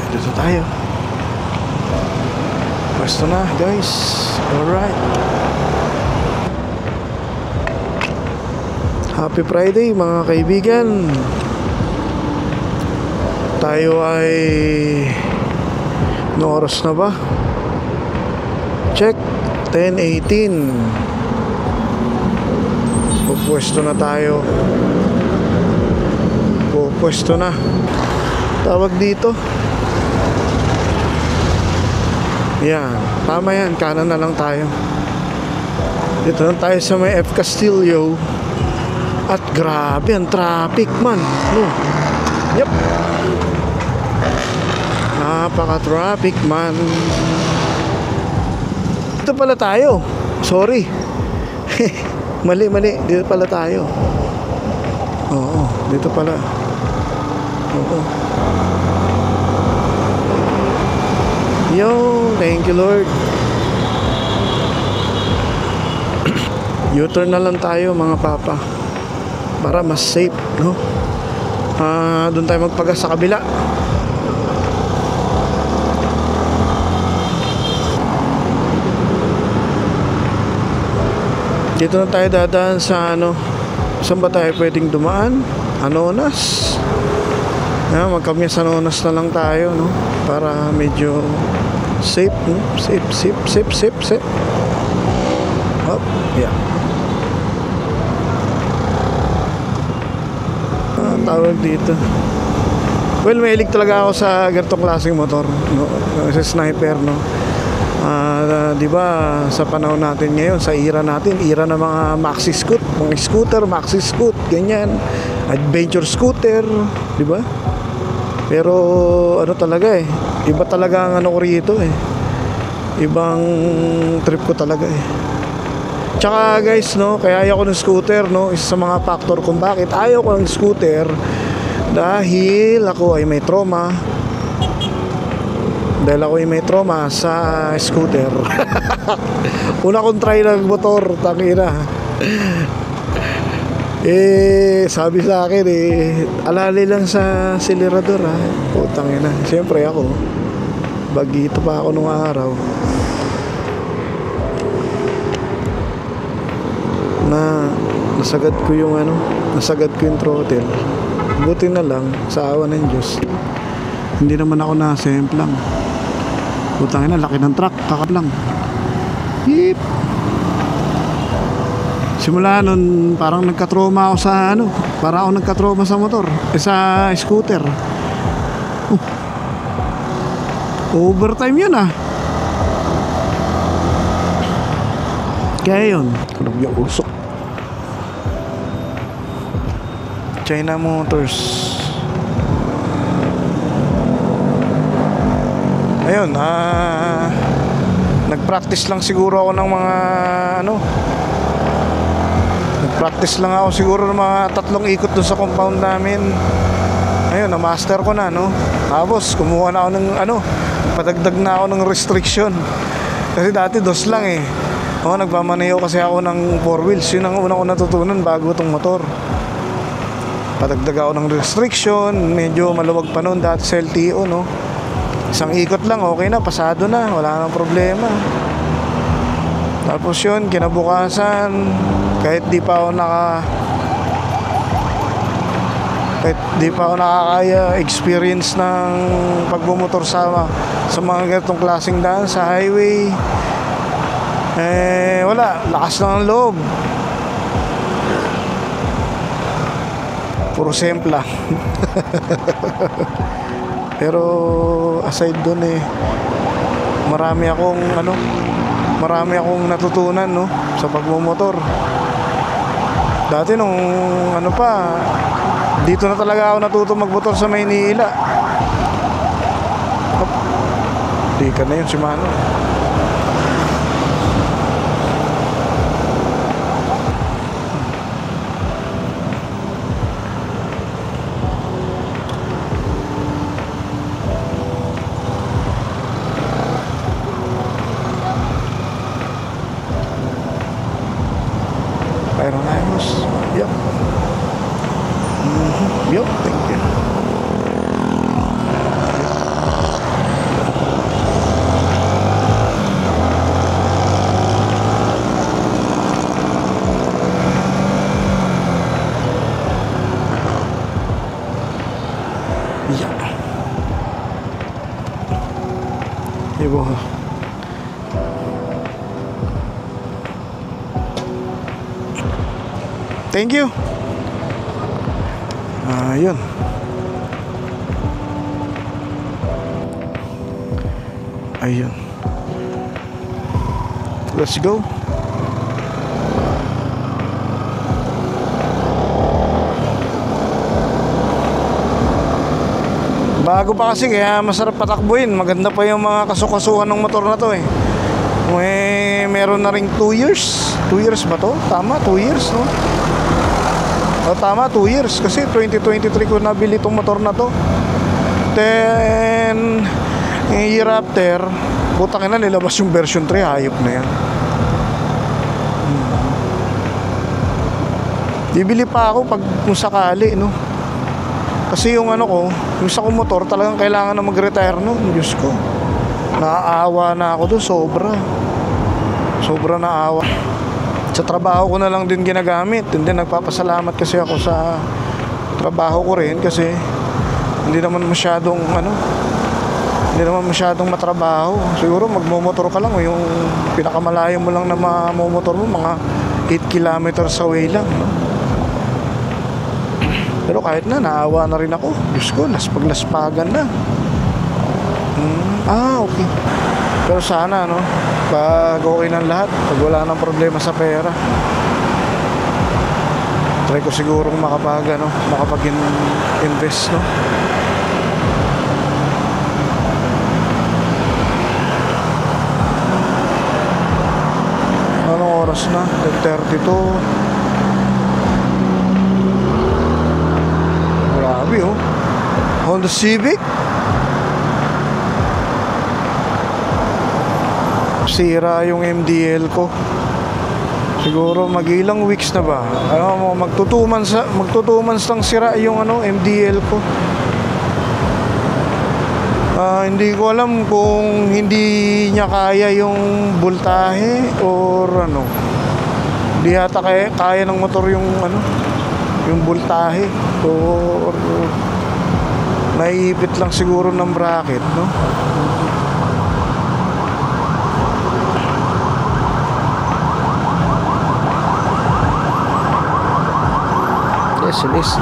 Dito tayo. Pwesto na guys. Alright. Happy Friday mga kaibigan. Tayo ay no oras na ba? Check 10:18. Pupwesto na tayo. Pupwesto na. Tawag dito. Yan, tama yan, kanan na lang tayo. Dito na tayo sa may F. Castillo. At grabe ang traffic man, no? Yep. Napaka-traffic man. Dito pala tayo. Sorry. Mali. Dito pala tayo. Oo, dito pala. Oo. Yo, thank you Lord. U-turn na lang tayo mga papa, para mas safe, no? Doon tayo magpagas sa kabila. Dito na tayo dadaan sa ano. Saan ba tayo pwedeng dumaan? Anonas. Magkamya sa Anonas na lang tayo, no? Para medyo safe, no? Safe. Hop, yeah. Tawag dito. Well, mahilig talaga ako sa ganitong klaseng motor, no? Sa sniper, no? Di ba sa panahon natin ngayon, sa era natin, era ng mga maxi scoot, mga scooter, maxi scoot, ganyan, adventure scooter, di ba? Pero ano talaga iba talaga ang ano ko rito ibang trip ko talaga Tsaka guys, no, kaya ayaw ko ng scooter, no, isa sa mga factor kung bakit ayaw ko ng scooter, dahil ako ay may trauma. Dahil ako ay may trauma sa scooter. Una kong try ng motor, tangina. Sabi sa akin alali lang sa acelerador putang ina. Siyempre ako, bagito pa ako nung araw na nasagad ko yung throttle. Buti na lang sa awa ng Diyos, hindi naman ako nasemplang. Putang ina, laki ng truck, kakap lang. Hip. Simula nun, parang nagka-trauma ako sa parang ako nagka-trauma sa motor, sa scooter. Overtime yun Kaya yun, kulog yung usok. China Motors. Ayun, nag-practice lang siguro ako ng mga Nag-practice lang ako siguro ng mga 3 ikot doon sa compound namin. Ayun, na-master ko na, no? Tapos, kumuha na ako ng padagdag na ako ng restriction. Kasi dati 2 lang nagmamaneho kasi ako ng 4 wheels. Yun ang una ko natutunan bago itong motor. Padagdag ako ng restriction. Medyo maluwag pa noon dati sa LTO, no? 1 ikot lang, okay na, pasado na, wala nang problema. Tapos yun, kinabukasan, kahit di pa ako nakakaya experience ng pagbumotor sa mga ganitong klaseng daan sa highway, wala, lakas lang ang loob, puro sempla. Pero aside dun marami akong natutunan, no, sa pagmumotor. Dati nung dito na talaga ako natuto magmotor sa Maynila. Di ka na yun si Mano. Iron Ayos. Yep. Yep, thank you. Thank you. Yun. Ayun. Let's go. Bago pa kasi kaya masarap patakbuhin. Maganda pa yung mga kasukasuhan ng motor na to eh. Meron na ring 2 years. 2 years ba to? Tama, 2 years, no? O tama, 2 years. Kasi 2023 ko nabili itong motor na to. Then, year after, putang ina, nilabas yung version 3. Hayop na yan. Bibili pa ako pag kung sakali, no? Kasi yung ano ko, yung sa kong motor, talagang kailangan na mag-retire, no? Diyos ko. Naaawa na ako doon, sobra. Sobra naawa. Sa trabaho ko na lang din ginagamit. Hindi, nagpapasalamat kasi ako sa trabaho ko rin kasi hindi naman masyadong matrabaho. Siguro magmomotor ka lang, yung pinakamalayo mo lang na mamomotor mo, mga 8 kilometers away lang, no? Pero kahit na, naawa na rin ako. Diyos ko, paglaspagan na. Okay. Pero sana, no, pag okay ng lahat, pag wala nang problema sa pera, try ko sigurong makapag-invest, no. Anong oras na? 10:32. Grabe, oh. Honda Civic. Sira yung MDL ko. Siguro mag-ilang weeks na ba? Ano mo, magto 2 months lang sira yung MDL ko. Hindi ko alam kung hindi niya kaya yung voltahe or ano. Hindi yata kaya ng motor yung yung voltahe or naiipit lang siguro ng bracket, no? Yes, it is.